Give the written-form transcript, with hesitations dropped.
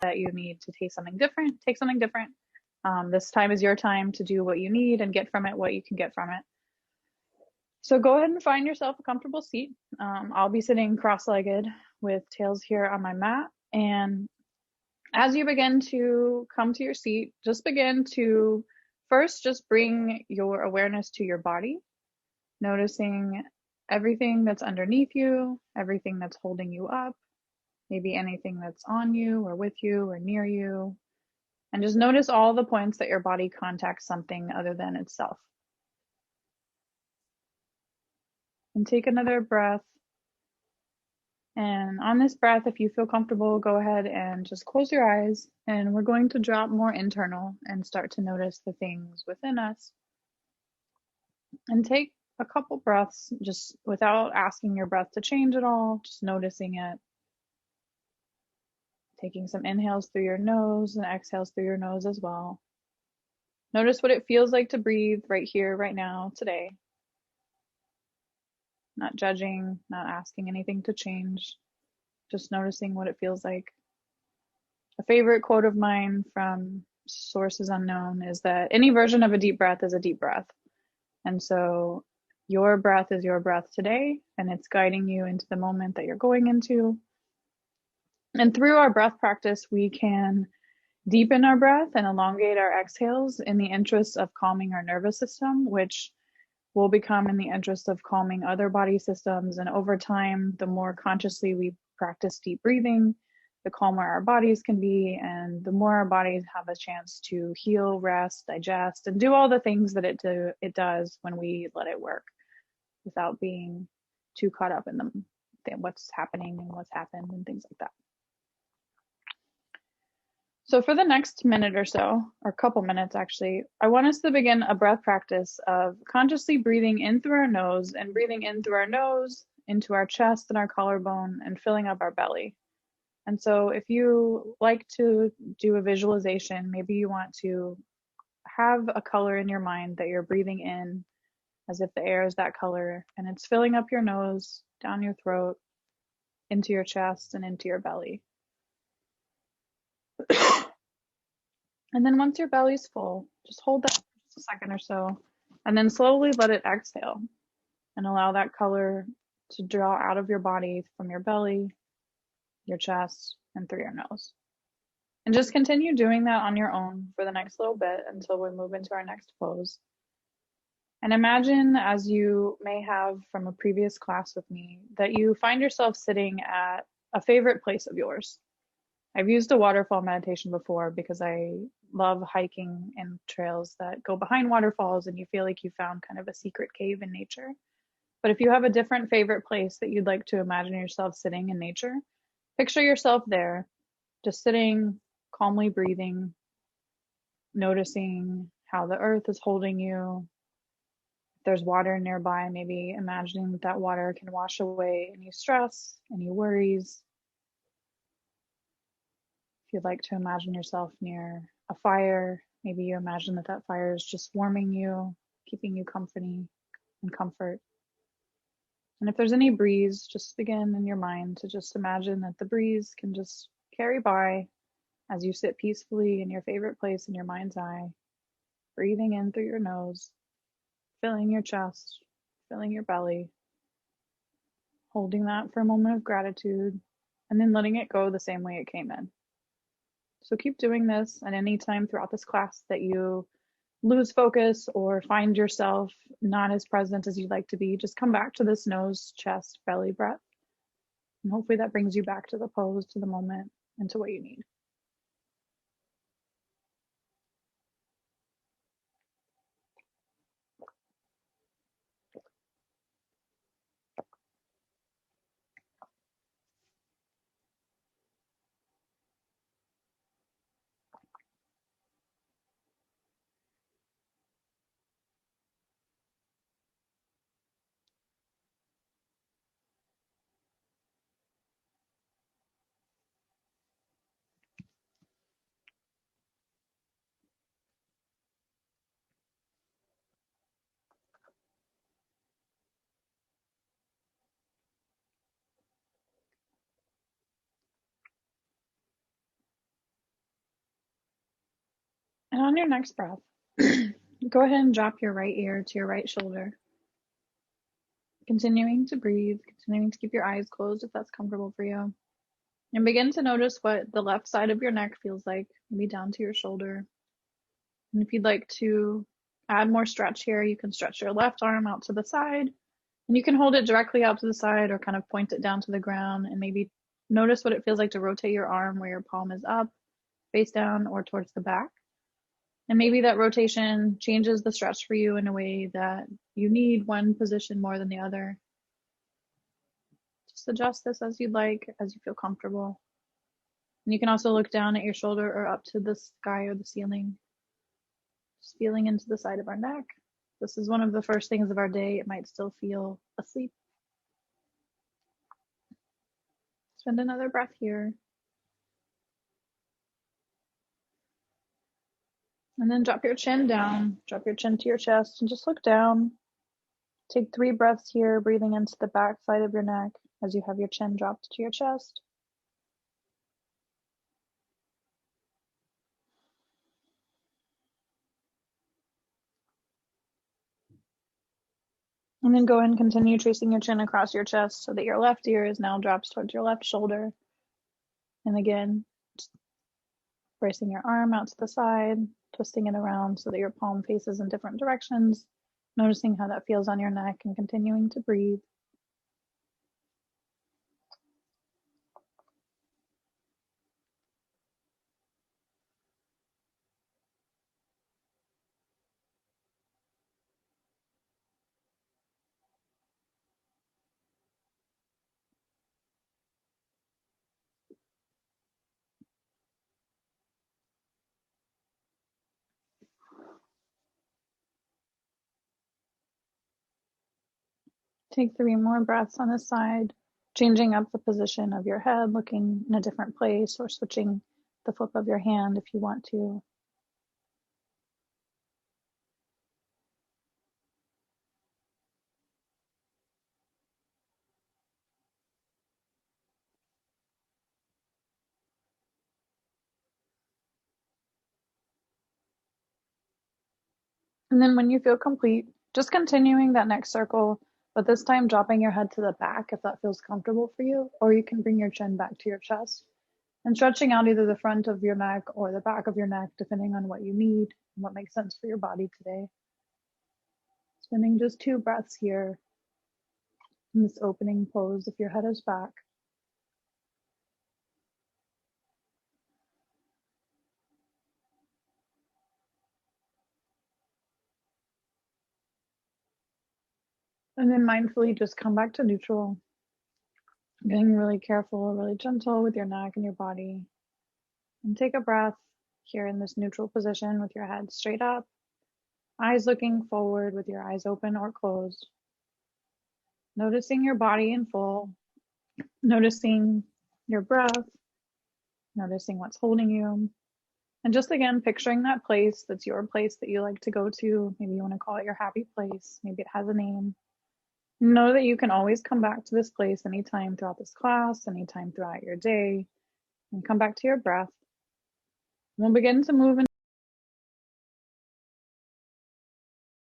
that you need to taste something different, take something different. This time is your time to do what you need and get from it what you can get from it. So go ahead and find yourself a comfortable seat. I'll be sitting cross-legged with tails here on my mat. And as you begin to come to your seat, just begin to first just bring your awareness to your body, noticing everything that's underneath you, everything that's holding you up, maybe anything that's on you or with you or near you. And just notice all the points that your body contacts something other than itself. And take another breath. And on this breath, if you feel comfortable, go ahead and just close your eyes. And we're going to drop more internal and start to notice the things within us. And take a couple breaths just without asking your breath to change at all, just noticing it. Taking some inhales through your nose and exhales through your nose as well. Notice what it feels like to breathe right here, right now, today. Not judging, not asking anything to change, just noticing what it feels like. A favorite quote of mine from sources unknown is that any version of a deep breath is a deep breath. And so your breath is your breath today, and it's guiding you into the moment that you're going into. And through our breath practice, we can deepen our breath and elongate our exhales in the interest of calming our nervous system, which will become in the interest of calming other body systems. And over time, the more consciously we practice deep breathing, the calmer our bodies can be, and the more our bodies have a chance to heal, rest, digest, and do all the things that it does when we let it work without being too caught up in what's happening and what's happened and things like that. So for the next minute or so, or couple minutes actually, I want us to begin a breath practice of consciously breathing in through our nose and breathing in through our nose, into our chest and our collarbone, and filling up our belly. And so if you like to do a visualization, maybe you want to have a color in your mind that you're breathing in as if the air is that color, and it's filling up your nose, down your throat, into your chest, and into your belly. And then once your belly's full, just hold that for just a second or so, and then slowly let it exhale and allow that color to draw out of your body from your belly, your chest, and through your nose. And just continue doing that on your own for the next little bit until we move into our next pose. And imagine, as you may have from a previous class with me, that you find yourself sitting at a favorite place of yours. I've used a waterfall meditation before because I love hiking in trails that go behind waterfalls and you feel like you found kind of a secret cave in nature. But if you have a different favorite place that you'd like to imagine yourself sitting in nature, picture yourself there, just sitting, calmly breathing, noticing how the earth is holding you. If there's water nearby, maybe imagining that that water can wash away any stress, any worries. If you'd like to imagine yourself near a fire, maybe you imagine that that fire is just warming you, keeping you company and comfort. And if there's any breeze, just begin in your mind to just imagine that the breeze can just carry by as you sit peacefully in your favorite place in your mind's eye, breathing in through your nose, filling your chest, filling your belly, holding that for a moment of gratitude, and then letting it go the same way it came in. So keep doing this, and any time throughout this class that you lose focus or find yourself not as present as you'd like to be, just come back to this nose, chest, belly breath. And hopefully that brings you back to the pose, to the moment, and to what you need. And on your next breath, go ahead and drop your right ear to your right shoulder. Continuing to breathe, continuing to keep your eyes closed if that's comfortable for you. And begin to notice what the left side of your neck feels like, maybe down to your shoulder. And if you'd like to add more stretch here, you can stretch your left arm out to the side, and you can hold it directly out to the side or kind of point it down to the ground, and maybe notice what it feels like to rotate your arm where your palm is up, face down, or towards the back. And maybe that rotation changes the stretch for you in a way that you need one position more than the other. Just adjust this as you'd like, as you feel comfortable. And you can also look down at your shoulder or up to the sky or the ceiling. Just feeling into the side of our neck. This is one of the first things of our day. It might still feel asleep. Spend another breath here. And then drop your chin down. Drop your chin to your chest and just look down. Take 3 breaths here, breathing into the back side of your neck as you have your chin dropped to your chest. And then go ahead and continue tracing your chin across your chest so that your left ear is now dropped towards your left shoulder. And again, bracing your arm out to the side, twisting it around so that your palm faces in different directions, noticing how that feels on your neck and continuing to breathe. Take 3 more breaths on this side, changing up the position of your head, looking in a different place, or switching the flip of your hand if you want to. And then when you feel complete, just continuing that next circle, but this time dropping your head to the back if that feels comfortable for you, or you can bring your chin back to your chest and stretching out either the front of your neck or the back of your neck, depending on what you need and what makes sense for your body today. Spending just 2 breaths here in this opening pose if your head is back. And then mindfully just come back to neutral, getting really careful, really gentle with your neck and your body. And take a breath here in this neutral position with your head straight up, eyes looking forward with your eyes open or closed. Noticing your body in full, noticing your breath, noticing what's holding you. And just again, picturing that place that's your place that you like to go to. Maybe you want to call it your happy place. Maybe it has a name. Know that you can always come back to this place anytime throughout this class, anytime throughout your day, and come back to your breath. We'll begin to move